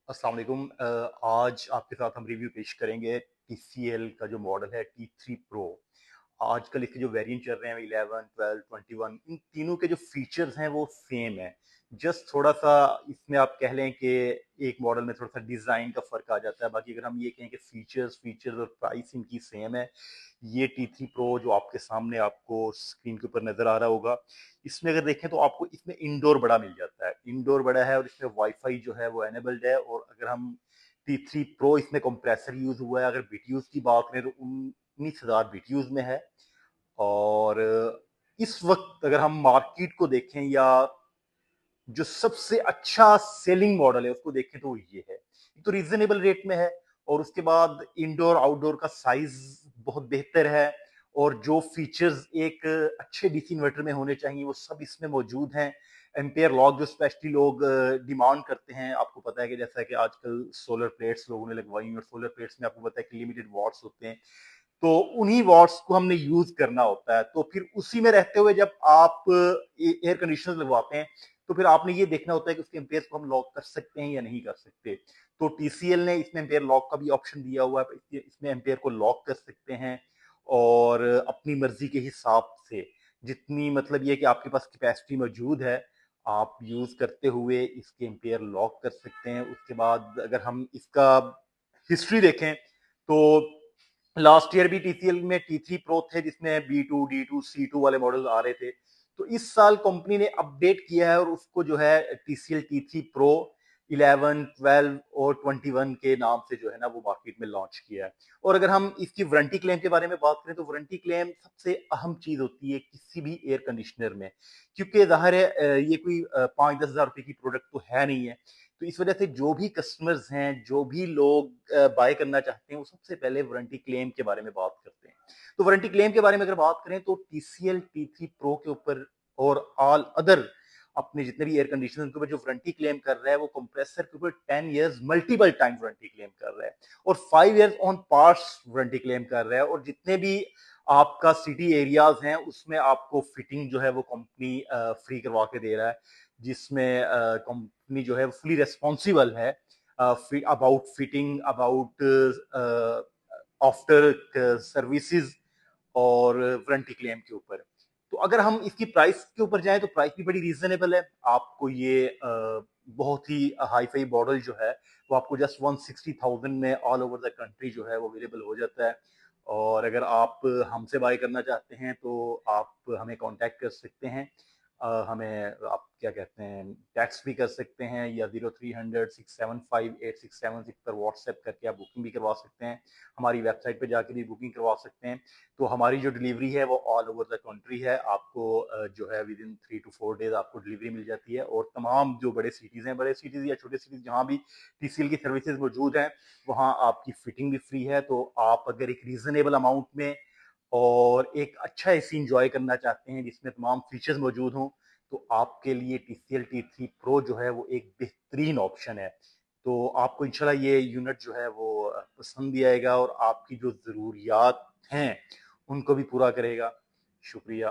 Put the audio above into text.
अस्सलाम वालेकुम। आज आपके साथ हम रिव्यू पेश करेंगे टीसीएल का जो मॉडल है T3 प्रो। आजकल इसके जो वेरिएंट चल रहे हैं 11, 12, 21, इन तीनों के जो फीचर्स हैं वो सेम है। जस्ट थोड़ा सा इसमें आप कह लें कि एक मॉडल में थोड़ा सा डिजाइन का फर्क आ जाता है। बाकी अगर हम ये कहें कि फीचर्स फीचर्स और प्राइस इनकी सेम है। ये T3 प्रो जो आपके सामने आपको स्क्रीन के ऊपर नजर आ रहा होगा, इसमें अगर देखें तो आपको इसमें इंडोर बड़ा मिल जाता है। इंडोर बड़ा है और इसमें वाईफाई जो है वो एनेबल्ड है। और अगर हम T3 प्रो इसमें कंप्रेसर यूज हुआ है, अगर बीटीयूज की बात करें तो 19,000 बीटीयूज में है। और इस वक्त अगर हम मार्केट को देखें या जो सबसे अच्छा सेलिंग मॉडल है उसको देखें तो ये है। तो रीजनेबल रेट में है। और उसके बाद इंडोर आउटडोर का साइज बहुत बेहतर है। और जो फीचर्स एक अच्छे डीसी इन्वर्टर में होने चाहिए वो सब इसमें मौजूद हैं। एम्पेयर लॉक जो स्पेशली लोग डिमांड करते हैं, आपको पता है कि जैसा कि आजकल सोलर प्लेट्स लोगों ने लगवाई हैं और सोलर प्लेट्स में आपको पता है कि लिमिटेड वॉट्स होते हैं। तो उन्हीं वॉट्स को हमने यूज करना होता है। तो फिर उसी में रहते हुए जब आप एयर कंडीशनर लगवाते हैं तो फिर आपने ये देखना होता है कि उसके एम्पेयर को हम लॉक कर सकते हैं या नहीं कर सकते। तो टीसीएल ने इसमें एम्पेयर लॉक का भी ऑप्शन दिया हुआ है, इसमें एम्पेयर को लॉक कर सकते हैं। और अपनी मर्जी के हिसाब से जितनी मतलब ये कि आपके पास कैपेसिटी मौजूद है, आप यूज करते हुए इसके एम्पेयर लॉक कर सकते हैं। उसके बाद अगर हम इसका हिस्ट्री देखें तो लास्ट ईयर भी टीसीएल में T3 प्रो थे जिसमें B2, D2, C2 वाले मॉडल आ रहे थे। तो इस साल कंपनी ने अपडेट किया है और उसको जो है टीसीएल T3 प्रो 11, 12 और 21 के नाम से जो है ना वो मार्केट में लॉन्च किया है। और अगर हम इसकी वारंटी क्लेम के बारे में बात करें तो वारंटी क्लेम सबसे अहम चीज होती है किसी भी एयर कंडीशनर में। क्योंकि जाहिर है ये कोई 5-10 हजार रुपए की प्रोडक्ट तो है नहीं है। तो इस वजह से जो भी कस्टमर्स हैं, जो भी लोग बाय करना चाहते हैं, वो सबसे पहले वारंटी क्लेम के बारे में बात करते हैं। तो वारंटी क्लेम के बारे में अगर बात करें तो टीसीएल T3 प्रो के ऊपर और ऑल अदर अपने जितने भी एयर कंडीशनर के ऊपर जो वारंटी क्लेम कर रहा है वो कंप्रेसर के ऊपर 10 years multiple time warranty claim कर रहा है। और 5 years on parts warranty claim कर रहा है। और जितने भी आपका सिटी एरियाज हैं उसमें आपको फिटिंग जो है वो कंपनी फ्री करवा के दे रहा है। जिसमें कंपनी जो है फुली रेस्पॉन्सिबल है about fitting, about after services और वारंटी क्लेम के ऊपर। तो अगर हम इसकी प्राइस के ऊपर जाएं तो प्राइस भी बड़ी रीजनेबल है। आपको ये बहुत ही हाई फाई मॉडल जो है वो आपको जस्ट 160,000 में ऑल ओवर द कंट्री जो है वो अवेलेबल हो जाता है। और अगर आप हमसे बाय करना चाहते हैं तो आप हमें कांटेक्ट कर सकते हैं। हमें आप क्या कहते हैं टैक्स भी कर सकते हैं या 0300 675 8676 पर व्हाट्सएप करके आप बुकिंग भी करवा सकते हैं। हमारी वेबसाइट पे जाके भी बुकिंग करवा सकते हैं। तो हमारी जो डिलीवरी है वो ऑल ओवर द कंट्री है। आपको जो है विद इन 3 to 4 डेज आपको डिलीवरी मिल जाती है। और तमाम जो बड़े सिटीज़ हैं, बड़े सिटीज़ या छोटे सिटीज़ जहाँ भी टीसीएल की सर्विसेज मौजूद हैं, वहाँ आपकी फिटिंग भी फ्री है। तो आप अगर एक रीजनेबल अमाउंट में और एक अच्छा एसी इंजॉय करना चाहते हैं जिसमें तमाम फीचर्स मौजूद हों, तो आपके लिए टीसीएल T3 प्रो जो है वो एक बेहतरीन ऑप्शन है। तो आपको इंशाल्लाह ये यूनिट जो है वो पसंद भी आएगा और आपकी जो ज़रूरियात हैं उनको भी पूरा करेगा। शुक्रिया।